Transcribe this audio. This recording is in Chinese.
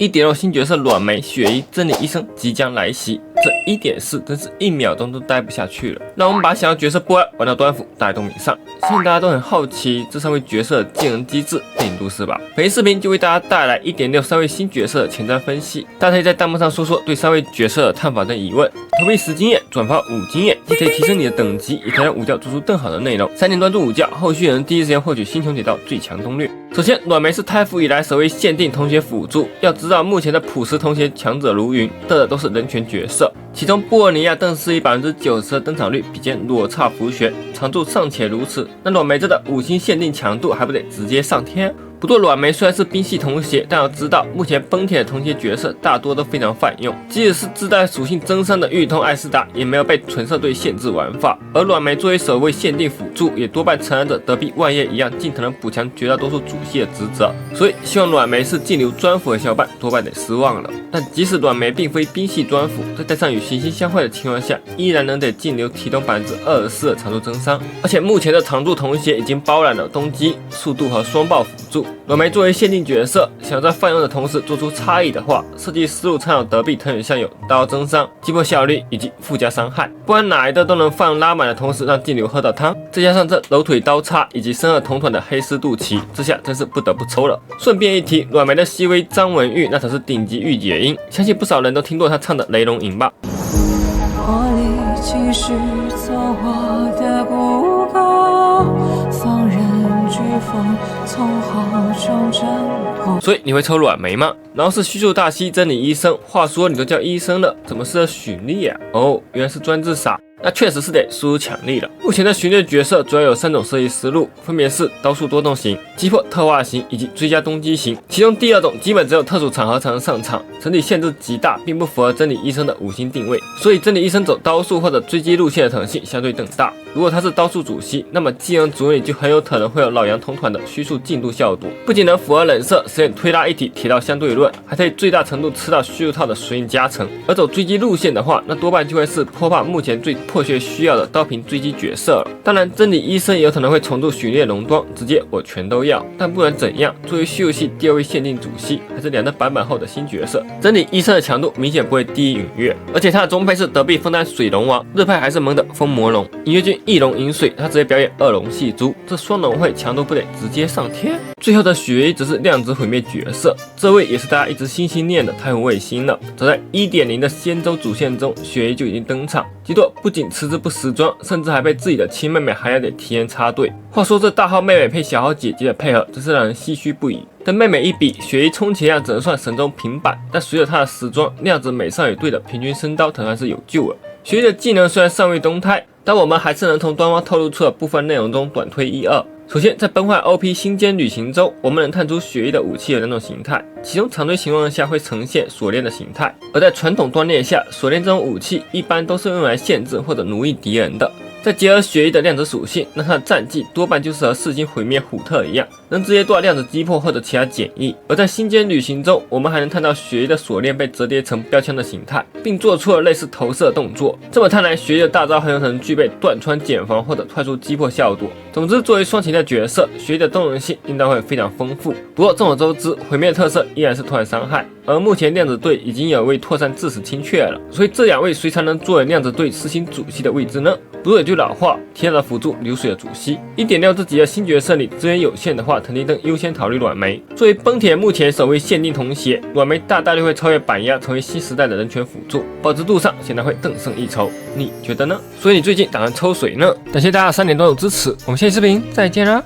1.6 新角色阮梅、雪姨、真理医生即将来袭，这1.4真是1秒钟都待不下去了。让我们把想要角色波兰玩到端服，大家都迷上。相信大家都很好奇这3位角色的技能机制进度是吧？本期视频就为大家带来 1.6 3位新角色的前瞻分析，大家可以在弹幕上说说对3位角色的看法跟疑问。投币10经验，转发5经验，既可以提升你的等级，也可以让武教做出更好的内容。3年专注武教，后续也能第一时间获取星穹铁道最强攻略。首先，阮梅是太服以来首位限定同学辅助。要知道，目前的普什同学强者如云，得的都是人权角色，其中布尔尼亚邓斯以 90% 的登场率比肩裸刹福玄，常驻尚且如此，那阮梅这的5星限定强度还不得直接上天？不过阮梅虽然是兵系同学，但要知道目前崩铁的同学角色大多都非常泛用，即使是自带属性增伤的玉通艾斯达也没有被纯色队限制玩法，而阮梅作为首位限定辅助，也多半承担着德比万叶一样尽可能补强绝大多数主系的职责，所以希望阮梅是劲流专辅的小伙伴多半得失望了。但即使阮梅并非兵系专辅，再带上与行星相会的情况下，依然能给劲流提供24%的常驻增伤，而且目前的常驻同学已经包揽了攻击、速度和双爆辅助。阮梅作为限定角色，想要在泛用的同时做出差异的话，设计思路参考德比藤原项有刀增伤、击破效率以及附加伤害，不然哪一个都能泛用拉满的同时让劲流喝到汤，再加上这楼腿刀叉以及深二同团的黑丝肚脐，这下真是不得不抽了。顺便一提，阮梅的 CV 张文玉那可是顶级御姐音，相信不少人都听过她唱的雷龙吟吧。我历经是走我的骨骼，放任飓风从后中挣脱。所以你会抽阮梅吗？然后是虚数大西真理医生，话说你都叫医生了，怎么是许力啊？哦，原来是专治傻。那确实是得输入强力了。目前的巡猎角色主要有3种设计思路，分别是刀术多动型、击破特化型以及追加攻击型。其中第2种基本只有特殊场合才能上场，整体限制极大，并不符合真理医生的5星定位。所以真理医生走刀术或者追击路线的可能性相对更大。如果他是刀术主系，那么技能组里就很有可能会有老杨同团的虚数进度效果，不仅能符合冷色实现推拉一体铁道相对论，还可以最大程度吃到虚数套的随应加成。而走追击路线的话，那多半就会是坡霸目前最迫切需要的刀瓶追击角色了。当然，真理医生也有可能会重铸巡猎龙装，直接我全都要。但不管怎样，作为虚游系第2位限定主系，还是2个版本后的新角色，真理医生的强度明显不会低于陨月，而且他的中配是德比枫丹水龙王，日派还是萌的风魔龙。银月君一龙饮水，他直接表演2龙戏珠，这双龙会强度不得直接上天。最后的雪姨则是量子毁灭角色，这位也是大家一直心心念的太湖卫星了。早在 1.0 的仙州主线中，雪姨就已经登场，结果不仅迟迟不时装，甚至还被自己的亲妹妹还要得提前插队。话说这大号妹妹配小号姐姐的配合，真是让人唏嘘不已。跟妹妹一比，雪姨充其量只能算神中平板，但随着她的时装，量子美少女队的平均身高藤还是有救了。雪姨的技能虽然尚未动态，但我们还是能从端方透露出的部分内容中短推1、2。首先，在崩坏 OP 星间旅行中，我们能探出雪姨的武器有2种形态，其中常规情况下会呈现锁链的形态，而在传统断裂下，锁链这种武器一般都是用来限制或者奴役敌人的。再结合雪姨的量子属性，那她的战绩多半就是和4星毁灭虎特一样，能直接做量子击破或者其他简易。而在星间旅行中，我们还能看到雪姨的锁链被折叠成标枪的形态，并做出了类似投射动作。这么看来，雪姨的大招很有可能具备断穿减防或者快速击破效果。总之，作为双形的角色，雪姨的动能性应当会非常丰富。不过众所周知，毁灭特色依然是拓散伤害，而目前量子队已经有位拓散致死侵却了，所以这2位谁才能作为量子队4星主系的位置呢？不过有句老话，天的辅助，流水的主系。1.6 这几个新角色里资源有限的话，肯定更优先考虑阮梅。作为崩铁目前首位限定同鞋，阮梅大概率会超越板鸭，成为新时代的人权辅助，保值度上显然会更胜一筹。你觉得呢？所以你最近打算抽谁呢？感谢大家3年多的支持，我们下期视频再见啦！